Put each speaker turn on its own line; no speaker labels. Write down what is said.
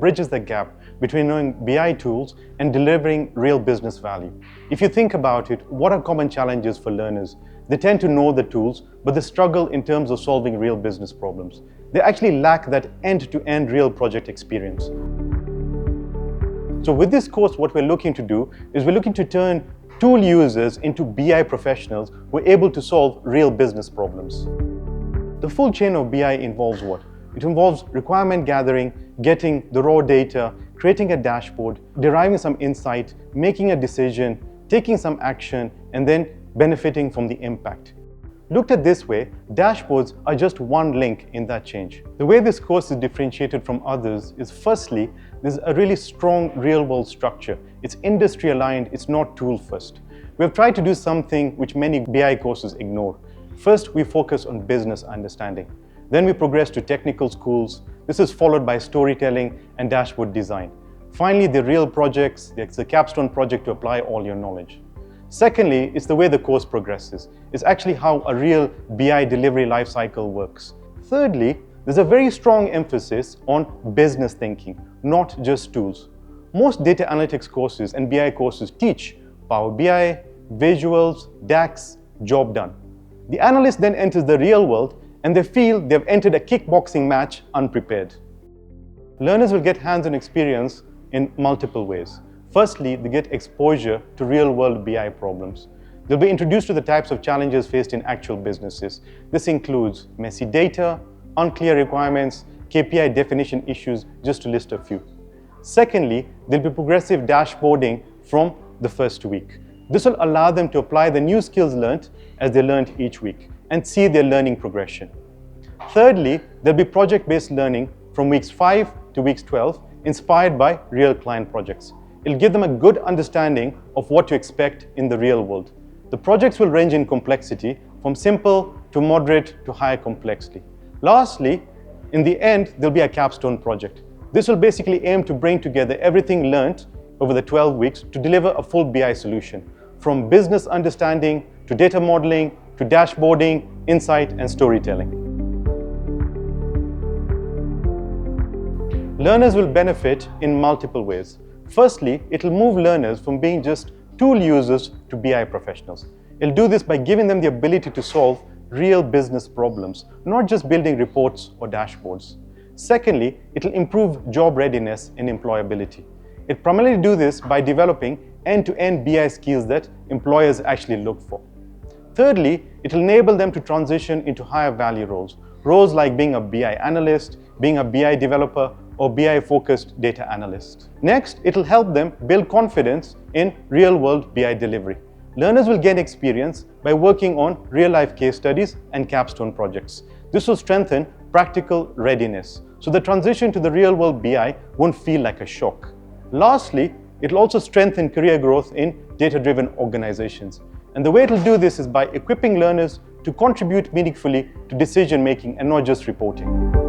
bridges the gap between knowing BI tools and delivering real business value. If you think about it, what are common challenges for learners? They tend to know the tools, but they struggle in terms of solving real business problems. They actually lack that end-to-end real project experience. So with this course, what we're looking to do is we're looking to turn tool users into BI professionals who are able to solve real business problems. The full chain of BI involves what? It involves requirement gathering, getting the raw data, creating a dashboard, deriving some insight, making a decision, taking some action, and then benefiting from the impact. Looked at this way, dashboards are just one link in that change. The way this course is differentiated from others is, firstly, there's a really strong real-world structure. It's industry-aligned, it's not tool-first. We've tried to do something which many BI courses ignore. First, we focus on business understanding. Then we progress to technical schools. This is followed by storytelling and dashboard design. Finally, the real projects, it's the capstone project to apply all your knowledge. Secondly, it's the way the course progresses. It's actually how a real BI delivery lifecycle works. Thirdly, there's a very strong emphasis on business thinking, not just tools. Most data analytics courses and BI courses teach Power BI, visuals, DAX, job done. The analyst then enters the real world and they feel they've entered a kickboxing match unprepared. Learners will get hands-on experience in multiple ways. Firstly, they get exposure to real-world BI problems. They'll be introduced to the types of challenges faced in actual businesses. This includes messy data, unclear requirements, KPI definition issues, just to list a few. Secondly, there'll be progressive dashboarding from the first week. This will allow them to apply the new skills learned as they learned each week and see their learning progression. Thirdly, there'll be project-based learning from weeks 5 to weeks 12, inspired by real client projects. It'll give them a good understanding of what to expect in the real world. The projects will range in complexity from simple to moderate to higher complexity. Lastly, in the end, there'll be a capstone project. This will basically aim to bring together everything learned over the 12 weeks to deliver a full BI solution, from business understanding to data modeling to dashboarding, insight, and storytelling. Learners will benefit in multiple ways. Firstly, it'll move learners from being just tool users to BI professionals. It'll do this by giving them the ability to solve real business problems, not just building reports or dashboards. Secondly, it'll improve job readiness and employability. It primarily do this by developing end-to-end BI skills that employers actually look for. Thirdly, it'll enable them to transition into higher value roles. Roles like being a BI analyst, being a BI developer, or BI-focused data analyst. Next, it'll help them build confidence in real-world BI delivery. Learners will gain experience by working on real-life case studies and capstone projects. This will strengthen practical readiness, so the transition to the real-world BI won't feel like a shock. Lastly, it'll also strengthen career growth in data-driven organizations. And the way it'll do this is by equipping learners to contribute meaningfully to decision-making and not just reporting.